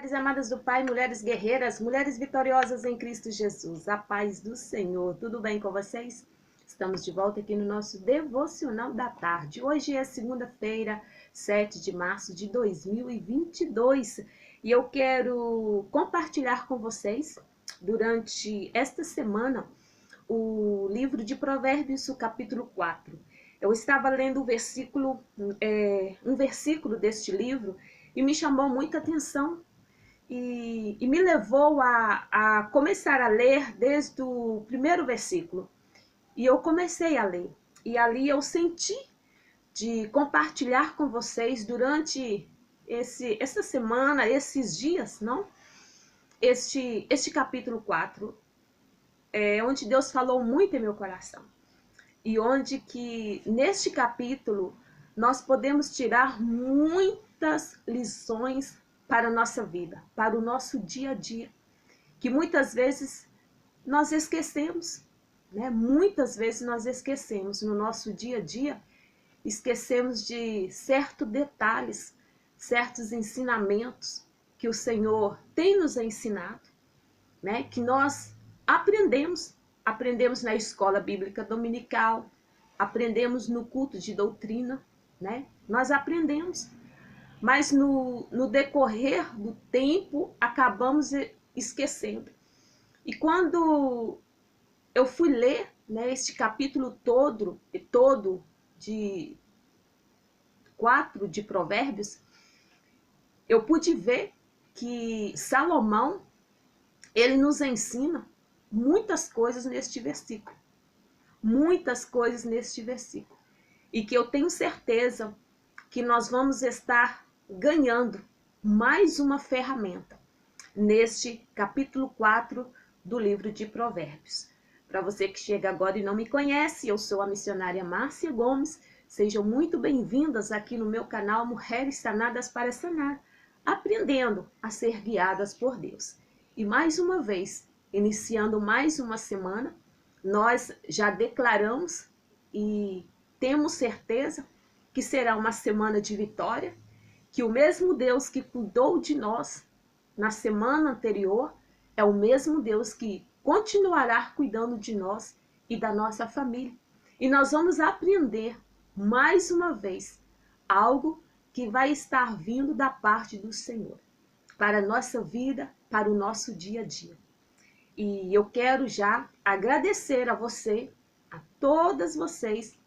Mulheres amadas do Pai, mulheres guerreiras, mulheres vitoriosas em Cristo Jesus, a paz do Senhor. Tudo bem com vocês? Estamos de volta aqui no nosso Devocional da Tarde. Hoje é segunda-feira, 7 de março de 2022 e eu quero compartilhar com vocês, durante esta semana, o livro de Provérbios, o capítulo 4. Eu estava lendo um versículo deste livro e me chamou muita atenção e me levou a começar a ler desde o primeiro versículo. E eu comecei a ler. E ali eu senti de compartilhar com vocês durante essa semana, esses dias, não? Este capítulo 4, onde Deus falou muito em meu coração. E onde que neste capítulo nós podemos tirar muitas lições para a nossa vida, para o nosso dia a dia, que muitas vezes nós esquecemos, né? Muitas vezes nós esquecemos no nosso dia a dia, esquecemos de certos detalhes, certos ensinamentos que o Senhor tem nos ensinado, né? Que nós aprendemos na escola bíblica dominical, aprendemos no culto de doutrina, né? Nós aprendemos, mas no decorrer do tempo acabamos esquecendo. E quando eu fui ler, né, este capítulo todo de 4 de Provérbios, eu pude ver que Salomão, ele nos ensina muitas coisas neste versículo. Muitas coisas neste versículo. E que eu tenho certeza que nós vamos estar ganhando mais uma ferramenta neste capítulo 4 do livro de Provérbios. Para você que chega agora e não me conhece, eu sou a missionária Márcia Gomes. Sejam muito bem-vindas aqui no meu canal Mulheres Sanadas para Sanar, aprendendo a ser guiadas por Deus. E mais uma vez, iniciando mais uma semana, nós já declaramos e temos certeza que será uma semana de vitória, que o mesmo Deus que cuidou de nós na semana anterior é o mesmo Deus que continuará cuidando de nós e da nossa família. E nós vamos aprender mais uma vez algo que vai estar vindo da parte do Senhor para a nossa vida, para o nosso dia a dia. E eu quero já agradecer a você, a todas vocês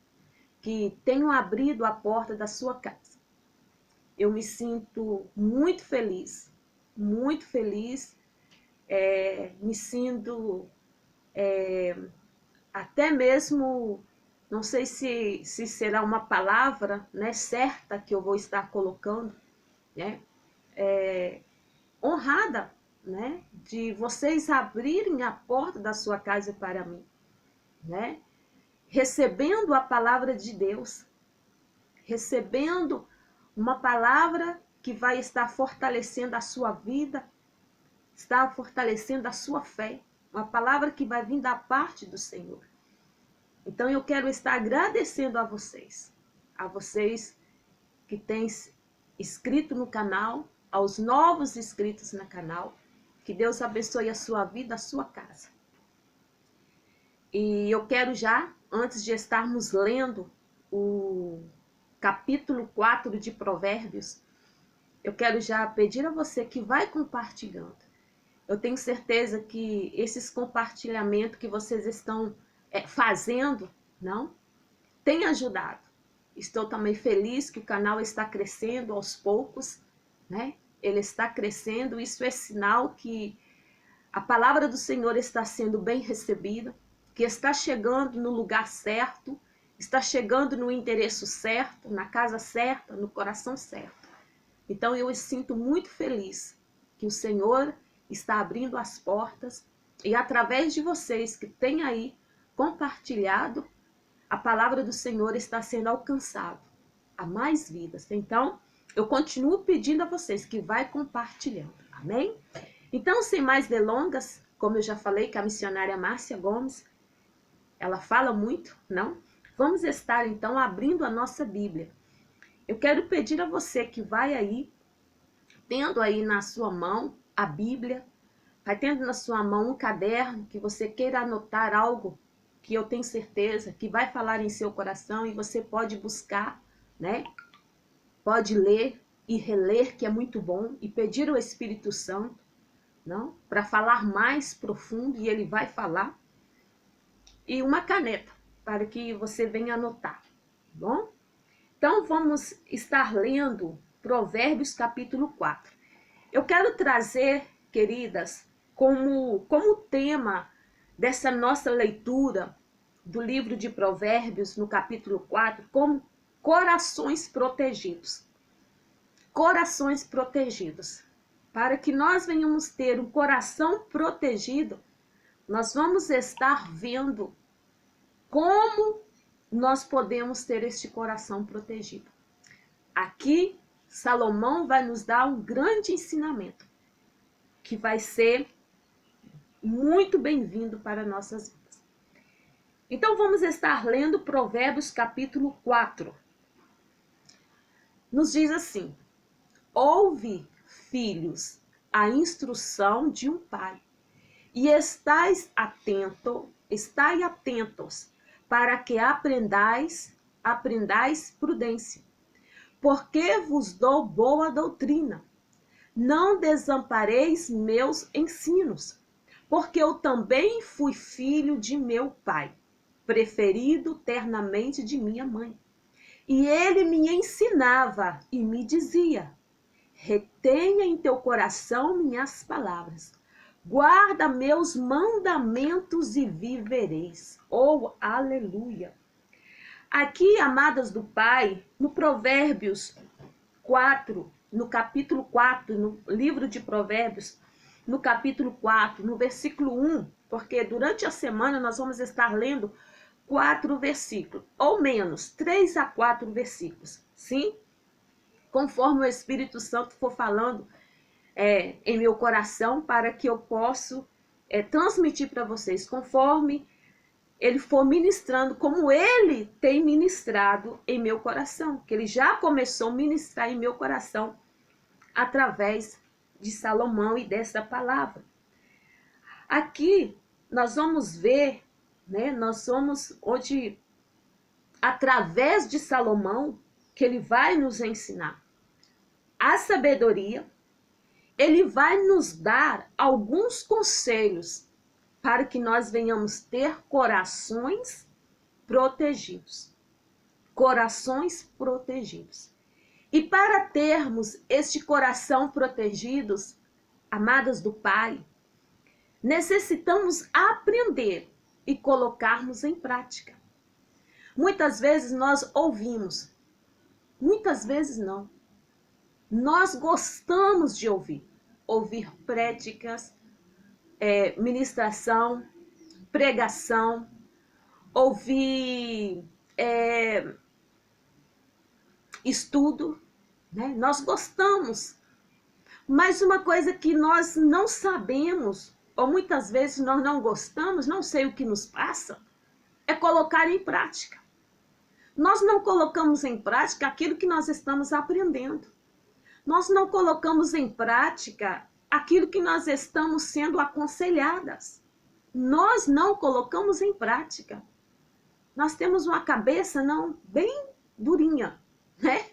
que tenham abrido a porta da sua casa. Eu me sinto muito feliz, me sinto até mesmo, não sei se será uma palavra, né, certa que eu vou estar colocando, né, honrada, né, de vocês abrirem a porta da sua casa para mim, né, recebendo a palavra de Deus, recebendo uma palavra que vai estar fortalecendo a sua vida, está fortalecendo a sua fé, uma palavra que vai vir da parte do Senhor. Então eu quero estar agradecendo a vocês que têm inscrito no canal, aos novos inscritos no canal. Que Deus abençoe a sua vida, a sua casa. E eu quero já, antes de estarmos lendo o capítulo 4 de Provérbios, eu quero já pedir a você que vai compartilhando. Eu tenho certeza que esses compartilhamentos que vocês estão fazendo, não, tem ajudado. Estou também feliz que o canal está crescendo aos poucos, né? Ele está crescendo, isso é sinal que a palavra do Senhor está sendo bem recebida, que está chegando no lugar certo, está chegando no endereço certo, na casa certa, no coração certo. Então eu me sinto muito feliz que o Senhor está abrindo as portas e através de vocês que têm aí compartilhado, a palavra do Senhor está sendo alcançada a mais vidas. Então, eu continuo pedindo a vocês que vai compartilhando, amém? Então, sem mais delongas, como eu já falei que a missionária Márcia Gomes, ela fala muito, não? Vamos estar então abrindo a nossa Bíblia. Eu quero pedir a você que vai aí tendo aí na sua mão a Bíblia, vai tendo na sua mão um caderno que você queira anotar algo que eu tenho certeza que vai falar em seu coração e você pode buscar, né? Pode ler e reler, que é muito bom, e pedir ao Espírito Santo, não, para falar mais profundo, e ele vai falar. E uma caneta para que você venha anotar, tá bom? Então vamos estar lendo Provérbios capítulo 4. Eu quero trazer, queridas, como tema dessa nossa leitura do livro de Provérbios, no capítulo 4, como corações protegidos. Corações protegidos. Para que nós venhamos ter um coração protegido, nós vamos estar vendo como nós podemos ter este coração protegido. Aqui, Salomão vai nos dar um grande ensinamento, que vai ser muito bem-vindo para nossas vidas. Então, vamos estar lendo Provérbios capítulo 4. Nos diz assim: ouve, filhos, a instrução de um pai, e estai atentos, para que aprendais prudência. Porque vos dou boa doutrina. Não desampareis meus ensinos, porque eu também fui filho de meu pai, preferido ternamente de minha mãe. E ele me ensinava e me dizia: retenha em teu coração minhas palavras. Guarda meus mandamentos e vivereis. Oh, aleluia! Aqui, amadas do Pai, no Provérbios 4, no capítulo 4, no livro de Provérbios, no capítulo 4, no versículo 1, porque durante a semana nós vamos estar lendo 4 versículos, ou menos, 3 a 4 versículos, sim? Conforme o Espírito Santo for falando em meu coração, para que eu possa transmitir para vocês, conforme ele for ministrando, como ele tem ministrado em meu coração, que ele já começou a ministrar em meu coração através de Salomão e dessa palavra. Aqui nós vamos ver, né, nós vamos hoje, através de Salomão, que ele vai nos ensinar a sabedoria, ele vai nos dar alguns conselhos para que nós venhamos ter corações protegidos. Corações protegidos. E para termos este coração protegidos, amadas do Pai, necessitamos aprender e colocarmos em prática. Muitas vezes nós ouvimos, muitas vezes não. Nós gostamos de ouvir prédicas, ministração, pregação, ouvir estudo, né? Nós gostamos, mas uma coisa que nós não sabemos, ou muitas vezes nós não gostamos, não sei o que nos passa, é colocar em prática. Nós não colocamos em prática aquilo que nós estamos aprendendo. Nós não colocamos em prática aquilo que nós estamos sendo aconselhadas. Nós não colocamos em prática. Nós temos uma cabeça bem durinha, né?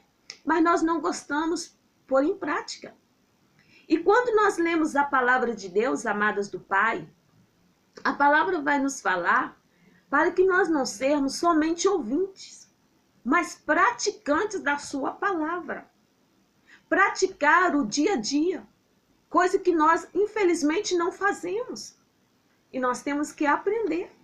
Mas nós não gostamos pôr em prática. E quando nós lemos a palavra de Deus, amadas do Pai, a palavra vai nos falar para que nós não sermos somente ouvintes, mas praticantes da sua palavra. Praticar o dia a dia, coisa que nós, infelizmente, não fazemos. E nós temos que aprender.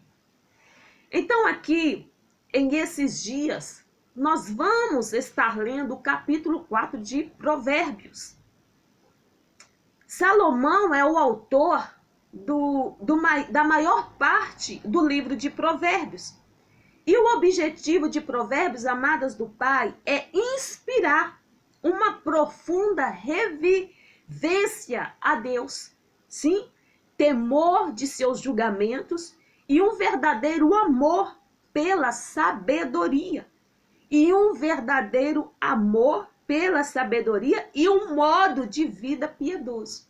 Então, aqui, em esses dias, nós vamos estar lendo o capítulo 4 de Provérbios. Salomão é o autor da maior parte do livro de Provérbios. E o objetivo de Provérbios, amadas do Pai, é inspirar uma profunda reverência a Deus, sim, temor de seus julgamentos e um verdadeiro amor pela sabedoria e um verdadeiro amor pela sabedoria e um modo de vida piedoso.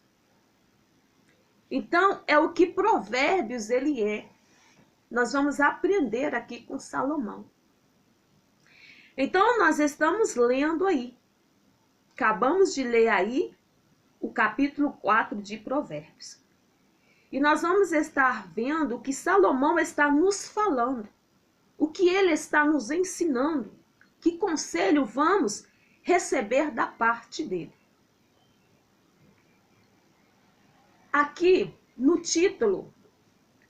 Então, é o que Provérbios ele é. Nós vamos aprender aqui com Salomão. Então, nós estamos lendo aí. Acabamos de ler aí o capítulo 4 de Provérbios. E nós vamos estar vendo o que Salomão está nos falando. O que ele está nos ensinando. Que conselho vamos receber da parte dele. Aqui, no título,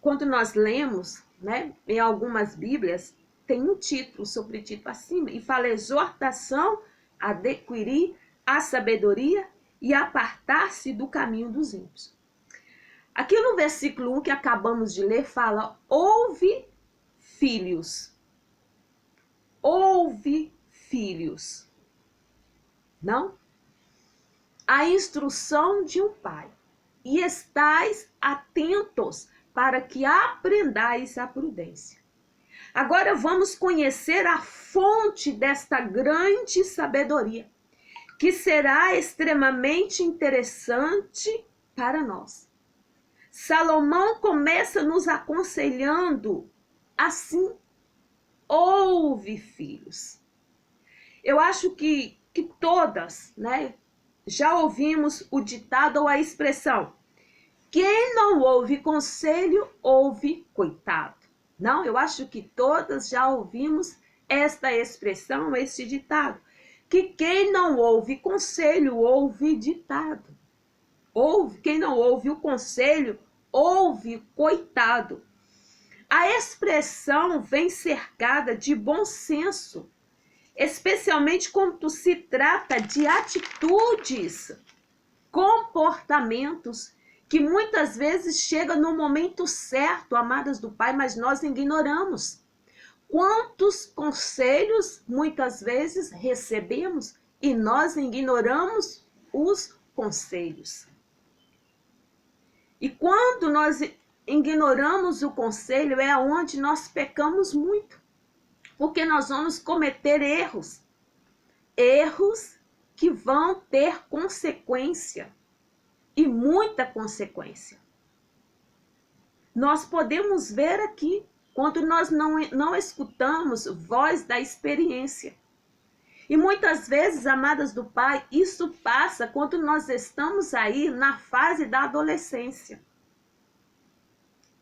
quando nós lemos, né, em algumas Bíblias, tem um título, sobretítulo acima, e fala exortação a adquirir a sabedoria e apartar-se do caminho dos ímpios. Aqui no versículo 1 que acabamos de ler, fala, ouve filhos. Ouve filhos. Não? A instrução de um pai. E estais atentos para que aprendais a prudência. Agora vamos conhecer a fonte desta grande sabedoria, que será extremamente interessante para nós. Salomão começa nos aconselhando assim, ouve filhos. Eu acho que todas, né, já ouvimos o ditado ou a expressão, quem não ouve conselho, ouve coitado. Não, eu acho que todas já ouvimos esta expressão, este ditado, que quem não ouve conselho, ouve ditado. Quem não ouve o conselho, ouve coitado. A expressão vem cercada de bom senso, especialmente quando se trata de atitudes, comportamentos que muitas vezes chegam no momento certo, amadas do Pai, mas nós ignoramos. Quantos conselhos muitas vezes recebemos e nós ignoramos os conselhos. E quando nós ignoramos o conselho é onde nós pecamos muito. Porque nós vamos cometer erros. Erros que vão ter consequência. E muita consequência. Nós podemos ver aqui, quando nós não escutamos voz da experiência. E muitas vezes, amadas do Pai, isso passa quando nós estamos aí na fase da adolescência.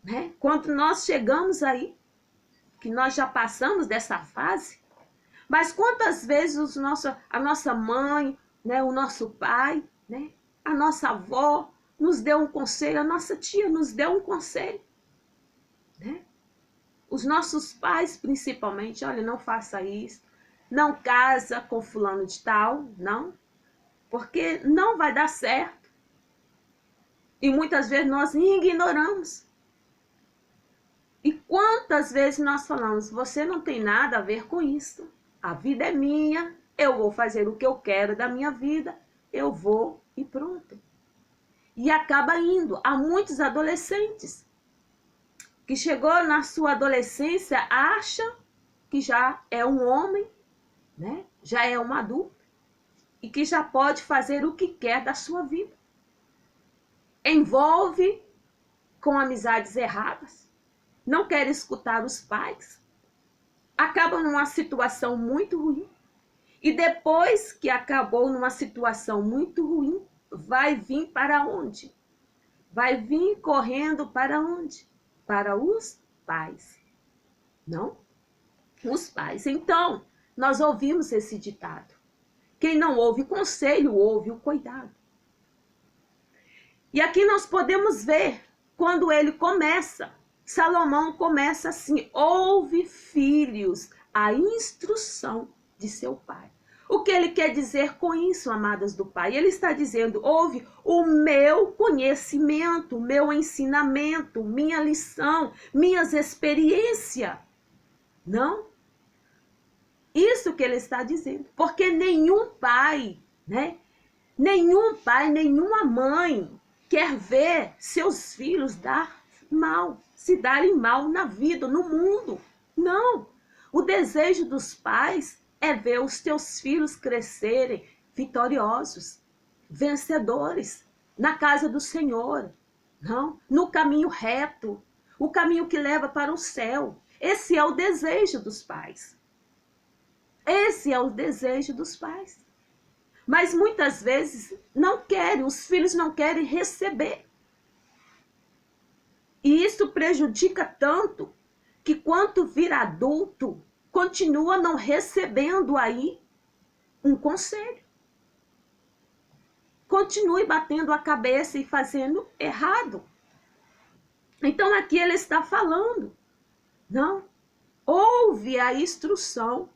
Né? Quando nós chegamos aí, que nós já passamos dessa fase, mas quantas vezes a nossa mãe, né, o nosso pai, né, a nossa avó nos deu um conselho, a nossa tia nos deu um conselho. Né? Os nossos pais, principalmente, olha, não faça isso, não casa com fulano de tal, não, porque não vai dar certo. E muitas vezes nós ignoramos. E quantas vezes nós falamos, você não tem nada a ver com isso, a vida é minha, eu vou fazer o que eu quero da minha vida, eu vou e pronto. E acaba indo. Há muitos adolescentes que chegou na sua adolescência, acha que já é um homem, né? Já é um adulto e que já pode fazer o que quer da sua vida. Envolve com amizades erradas, não quer escutar os pais, acaba numa situação muito ruim. E depois que acabou numa situação muito ruim, vai vir para onde? Vai vir correndo para onde? Para os pais. Não? Os pais. Então, nós ouvimos esse ditado. Quem não ouve conselho, ouve o cuidado. E aqui nós podemos ver, quando ele começa, Salomão começa assim, ouve filhos, a instrução de seu pai. O que ele quer dizer com isso, amadas do Pai? Ele está dizendo, ouve o meu conhecimento, meu ensinamento, minha lição, minhas experiências. Não? Isso que ele está dizendo. Porque nenhum pai, né? Nenhum pai, nenhuma mãe quer ver seus filhos se darem mal na vida, no mundo. Não. O desejo dos pais é ver os teus filhos crescerem vitoriosos, vencedores, na casa do Senhor, não, no caminho reto, o caminho que leva para o céu. Esse é o desejo dos pais. Esse é o desejo dos pais. Mas muitas vezes não querem, os filhos não querem receber. E isso prejudica tanto que quando vira adulto, continua não recebendo aí um conselho. Continue batendo a cabeça e fazendo errado. Então aqui ele está falando, não, ouve a instrução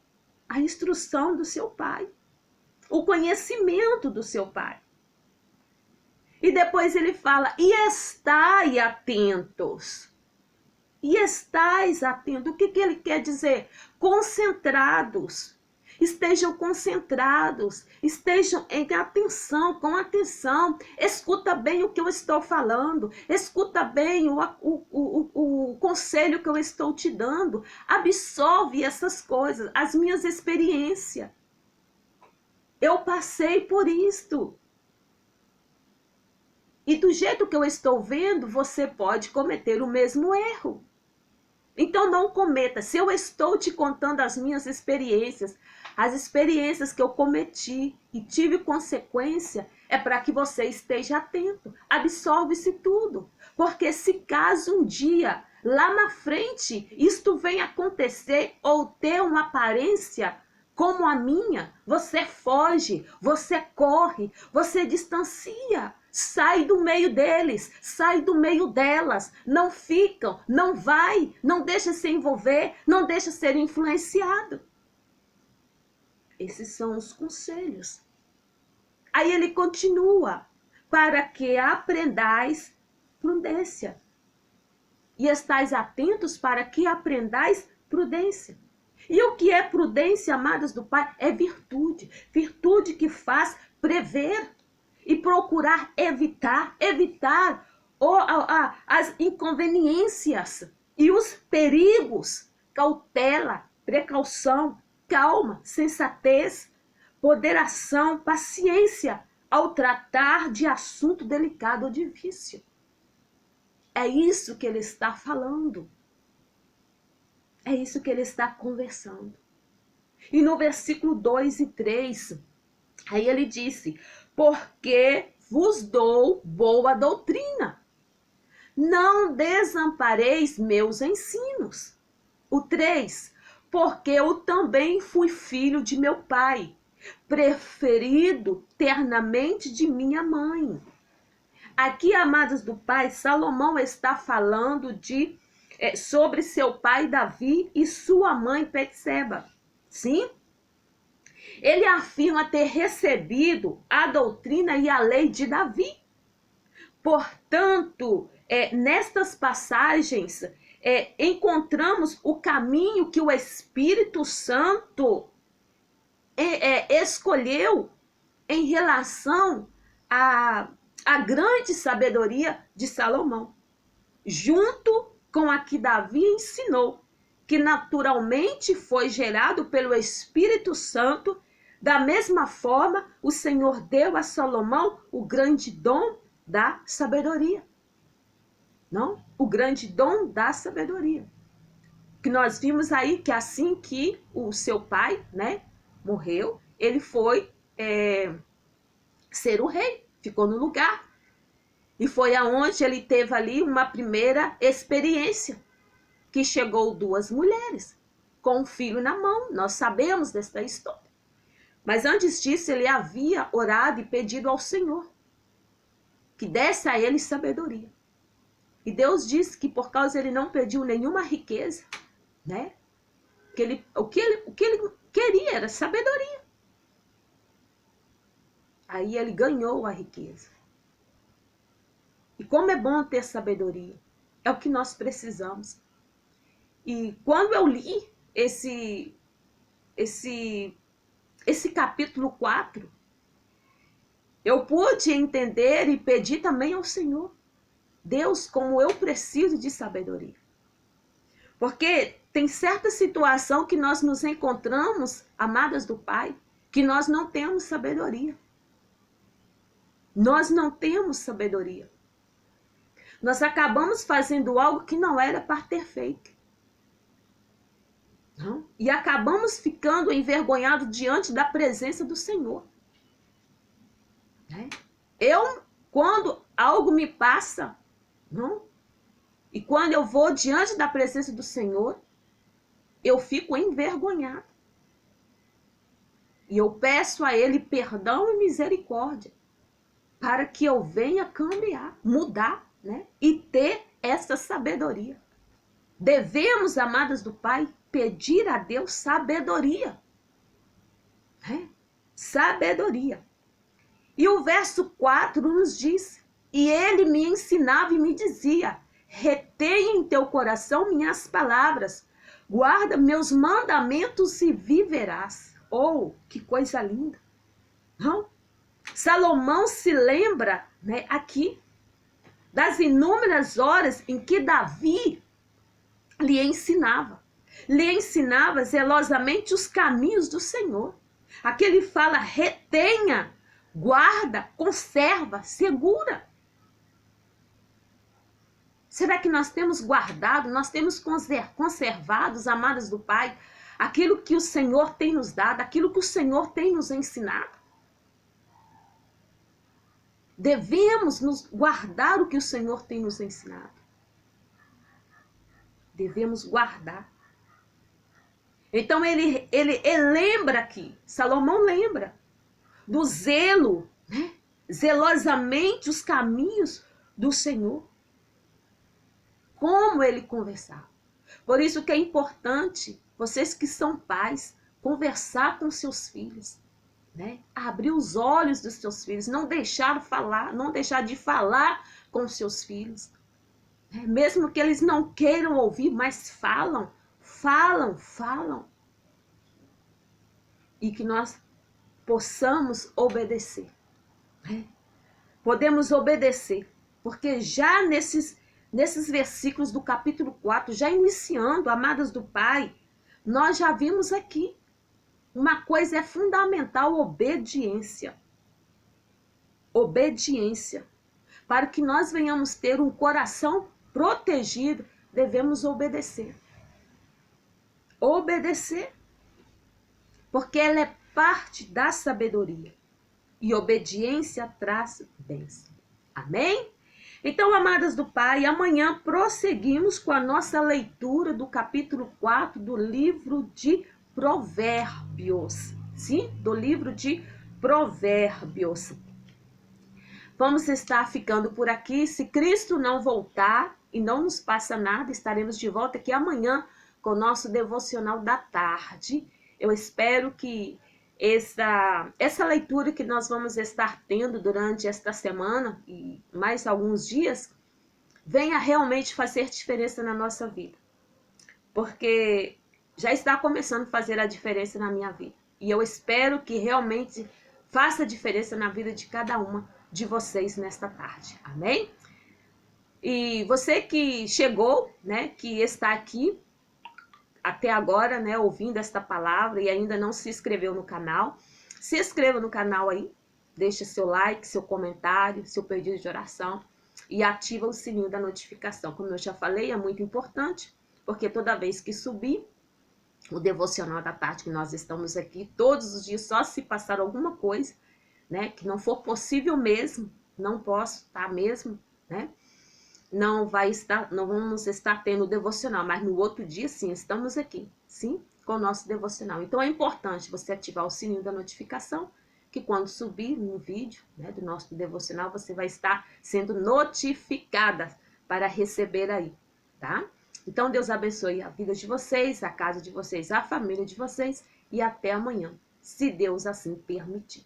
do seu pai, o conhecimento do seu pai. E depois ele fala, e estai atentos. E estais atentos. O que ele quer dizer? Concentrados. Estejam concentrados. Estejam em atenção, com atenção. Escuta bem o que eu estou falando. Escuta bem o conselho que eu estou te dando. Absorve essas coisas, as minhas experiências. Eu passei por isto. E do jeito que eu estou vendo, você pode cometer o mesmo erro. Então não cometa. Se eu estou te contando as minhas experiências, as experiências que eu cometi e tive consequência, é para que você esteja atento. Absorve-se tudo. Porque se caso um dia, lá na frente, isto venha acontecer ou ter uma aparência como a minha, você foge, você corre, você distancia. Sai do meio deles, sai do meio delas, não ficam, não vai, não deixa se envolver, não deixa ser influenciado. Esses são os conselhos. Aí ele continua, para que aprendais prudência. E estais atentos para que aprendais prudência. E o que é prudência, amadas do Pai? É virtude. Virtude que faz prever e procurar evitar as inconveniências e os perigos. Cautela, precaução, calma, sensatez, ponderação, paciência ao tratar de assunto delicado ou difícil. É isso que ele está falando. É isso que ele está conversando. E no versículo 2 e 3, aí ele disse, porque vos dou boa doutrina. Não desampareis meus ensinos. O 3, porque eu também fui filho de meu pai, preferido ternamente de minha mãe. Aqui, amados do Pai, Salomão está falando sobre seu pai Davi e sua mãe Betseba. Sim? Ele afirma ter recebido a doutrina e a lei de Davi. Portanto, nestas passagens, encontramos o caminho que o Espírito Santo escolheu em relação à grande sabedoria de Salomão, junto com a que Davi ensinou, que naturalmente foi gerado pelo Espírito Santo. Da mesma forma, o Senhor deu a Salomão o grande dom da sabedoria. Não? O grande dom da sabedoria. Que nós vimos aí que assim que o seu pai, né, morreu, ele foi ser o rei, ficou no lugar. E foi aonde ele teve ali uma primeira experiência, que chegou 2 mulheres com um filho na mão. Nós sabemos desta história. Mas antes disso, ele havia orado e pedido ao Senhor que desse a ele sabedoria. E Deus disse que por causa ele não pediu nenhuma riqueza, né? O que ele queria era sabedoria. Aí ele ganhou a riqueza. E como é bom ter sabedoria. É o que nós precisamos. E quando eu li esse capítulo 4, eu pude entender e pedir também ao Senhor, Deus, como eu preciso de sabedoria. Porque tem certa situação que nós nos encontramos, amadas do Pai, que nós não temos sabedoria. Nós não temos sabedoria. Nós acabamos fazendo algo que não era para ter feito. Não? E acabamos ficando envergonhados diante da presença do Senhor. Eu, quando algo me passa, não? E quando eu vou diante da presença do Senhor, eu fico envergonhado. E eu peço a Ele perdão e misericórdia, para que eu venha cambiar, mudar, né? E ter essa sabedoria. Devemos, amadas do Pai, pedir a Deus sabedoria. Sabedoria. E o verso 4 nos diz: e ele me ensinava e me dizia: retenha em teu coração minhas palavras, guarda meus mandamentos e viverás. Oh, que coisa linda! Não? Salomão se lembra, né, aqui das inúmeras horas em que Davi lhe ensinava zelosamente os caminhos do Senhor. Aqui ele fala: retenha, guarda, conserva, segura. Será que nós temos guardado, nós temos conservado, amados do Pai, aquilo que o Senhor tem nos dado, aquilo que o Senhor tem nos ensinado? Devemos nos guardar o que o Senhor tem nos ensinado. Devemos guardar. Então ele lembra aqui, Salomão lembra do zelo, né? Zelosamente os caminhos do Senhor. Como ele conversava. Por isso que é importante, vocês que são pais, conversar com seus filhos, né? Abrir os olhos dos seus filhos, não deixar de falar com seus filhos. Mesmo que eles não queiram ouvir, mas falam. E que nós possamos obedecer. Podemos obedecer, porque já nesses versículos do capítulo 4, já iniciando, amadas do Pai, nós já vimos aqui, uma coisa é fundamental: obediência. Obediência. Para que nós venhamos ter um coração protegido, devemos obedecer. Obedecer. Porque ela é parte da sabedoria. E obediência traz bênção. Amém? Então, amadas do Pai, amanhã prosseguimos com a nossa leitura do capítulo 4 do livro de Provérbios. Sim, do livro de Provérbios. Vamos estar ficando por aqui. Se Cristo não voltar e não nos passa nada, estaremos de volta aqui amanhã com o nosso devocional da tarde. Eu espero que essa leitura que nós vamos estar tendo durante esta semana e mais alguns dias venha realmente fazer diferença na nossa vida. Porque já está começando a fazer a diferença na minha vida. E eu espero que realmente faça diferença na vida de cada uma de vocês nesta tarde. Amém? E você que chegou, né, que está aqui até agora, né, ouvindo esta palavra e ainda não se inscreveu no canal, se inscreva no canal aí, deixa seu like, seu comentário, seu pedido de oração e ativa o sininho da notificação. Como eu já falei, é muito importante, porque toda vez que subir o devocional da tarde, que nós estamos aqui todos os dias, só se passar alguma coisa, né, que não for possível mesmo, não posso, tá mesmo, né? Não vamos estar tendo devocional, mas no outro dia sim, estamos aqui, sim, com o nosso devocional. Então é importante você ativar o sininho da notificação, que quando subir um vídeo, né, do nosso devocional, você vai estar sendo notificada para receber aí, tá? Então Deus abençoe a vida de vocês, a casa de vocês, a família de vocês e até amanhã, se Deus assim permitir.